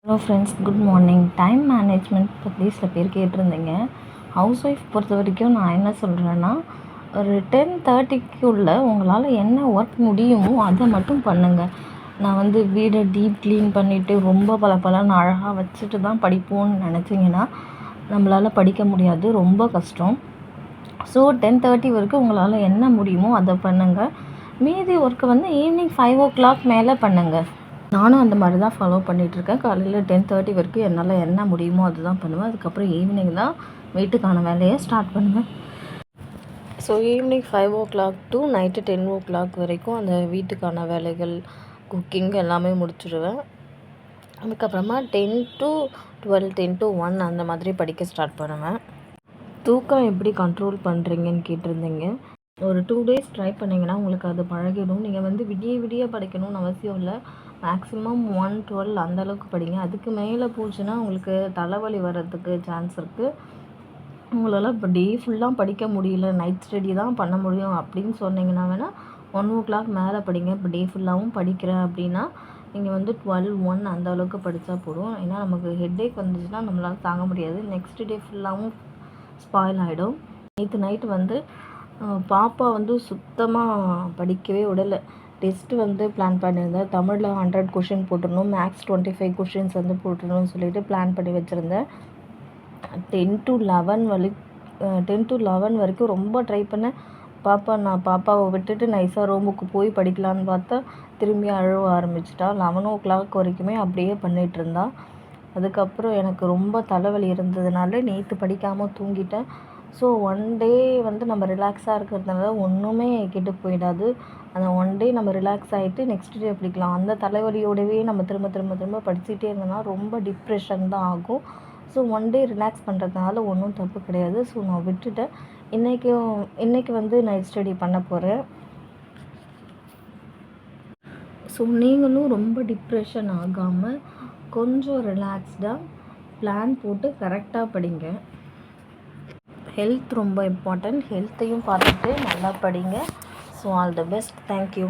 Hello friends, good morning. Time management பற்றி சில பேர் கேட்டிருந்தீங்க. ஹவுஸ் ஒய்ஃப் பொறுத்த வரைக்கும் நான் என்ன சொல்கிறேன்னா, ஒரு 10:30க்குள்ள உங்களால் என்ன ஒர்க் முடியுமோ அதை மட்டும் பண்ணுங்கள். நான் வீடை டீப் க்ளீன் பண்ணிவிட்டு ரொம்ப பளபளன்னு அழகாக வச்சுட்டு தான் படிப்போம்னு நினச்சிங்கன்னா நம்மளால் படிக்க முடியாது, ரொம்ப கஷ்டம். ஸோ 10:30 வரைக்கும் உங்களால் என்ன முடியுமோ அதை பண்ணுங்கள். மீதி ஒர்க்கு ஈவினிங் 5 o'clock மேலே பண்ணுங்கள். நானும் அந்த மாதிரி தான் ஃபாலோ பண்ணிகிட்ருக்கேன். காலையில் 10:30 வரைக்கும் என்னால் என்ன முடியுமோ அதுதான் பண்ணுவேன். அதுக்கப்புறம் ஈவினிங் தான் வீட்டுக்கான வேலையை ஸ்டார்ட் பண்ணுவேன். So evening 5 o'clock to night 10 o'clock வரைக்கும் அந்த வீட்டுக்கான வேலைகள், குக்கிங் எல்லாமே முடிச்சுடுவேன். அதுக்கப்புறமா 10 to 12, 10 to 1 அந்த மாதிரி படிக்க ஸ்டார்ட் பண்ணுவேன். தூக்கம் எப்படி கண்ட்ரோல் பண்ணுறீங்கன்னு கேட்டிருந்தீங்க. ஒரு 2 days ட்ரை பண்ணிங்கன்னா உங்களுக்கு அது பழகிடும். நீங்கள் விடிய விடிய படிக்கணும்னு அவசியம் இல்லை. மேக்ஸிமம் 1-12 அந்தளவுக்கு படிங்க. அதுக்கு மேலே போச்சுன்னா உங்களுக்கு தலைவலி வர்றதுக்கு சான்ஸ் இருக்குது. உங்களால் இப்போ டே ஃபுல்லாக படிக்க முடியல, நைட் ஸ்டடி தான் பண்ண முடியும் அப்படின்னு சொன்னீங்கன்னா வேணால் 1 o'clock மேலே படிங்க. இப்போ டே ஃபுல்லாகவும் படிக்கிறேன் அப்படின்னா நீங்கள் 12-1 அந்த அளவுக்கு படித்தா போதும். ஏன்னா நமக்கு ஹெட்டேக் வந்துச்சுன்னா நம்மளால் தாங்க முடியாது. நெக்ஸ்ட் டே ஃபுல்லாகவும் ஸ்பாயில் ஆகிடும். நேற்று நைட்டு பாப்பா சுத்தமாக படிக்கவே விடலை. டெஸ்ட்டு பிளான் பண்ணியிருந்தேன். தமிழில் 100 கொஷின் போட்டுடணும், மேக்ஸ் 25 கொஷின்ஸ் போட்டுடணும்னு சொல்லிட்டு பிளான் பண்ணி வச்சுருந்தேன். 10 to 11 வரைக்கும் ரொம்ப ட்ரை பண்ணேன். நான் பாப்பாவை விட்டுட்டு நைஸாக ரூமுக்கு போய் படிக்கலான்னு பார்த்தா திரும்பி அழுவ ஆரம்பிச்சிட்டா. 11 o'clock வரைக்குமே அப்படியே பண்ணிகிட்டு இருந்தா. அதுக்கப்புறம் எனக்கு ரொம்ப தலைவலி இருந்ததுனால நேற்று படிக்காமல் தூங்கிட்டேன். ஸோ ஒன் டே நம்ம ரிலாக்ஸாக இருக்கிறதுனால ஒன்றுமே கெட்டு போயிடாது. அந்த ஒன் டே நம்ம ரிலாக்ஸ் ஆகிட்டு நெக்ஸ்ட் டே படிக்கலாம். அந்த தலைவலியோடவே நம்ம திரும்ப திரும்ப திரும்ப படிச்சுட்டே இருந்தோம்னா ரொம்ப டிப்ரெஷன் தான் ஆகும். ஸோ ஒன் டே ரிலாக்ஸ் பண்ணுறதுனால ஒன்றும் தப்பு கிடையாது. ஸோ நான் விட்டுட்டேன். இன்றைக்கி நைட் ஸ்டடி பண்ண போகிறேன். ஸோ நீங்களும் ரொம்ப டிப்ரெஷன் ஆகாமல் கொஞ்சம் ரிலாக்ஸ்டாக பிளான் போட்டு கரெக்டாக படிங்க. ஹெல்த் ரொம்ப இம்பார்ட்டன்ட். ஹெல்த்தையும் பார்த்துட்டு நல்லா படிங்க. So all the best. Thank you.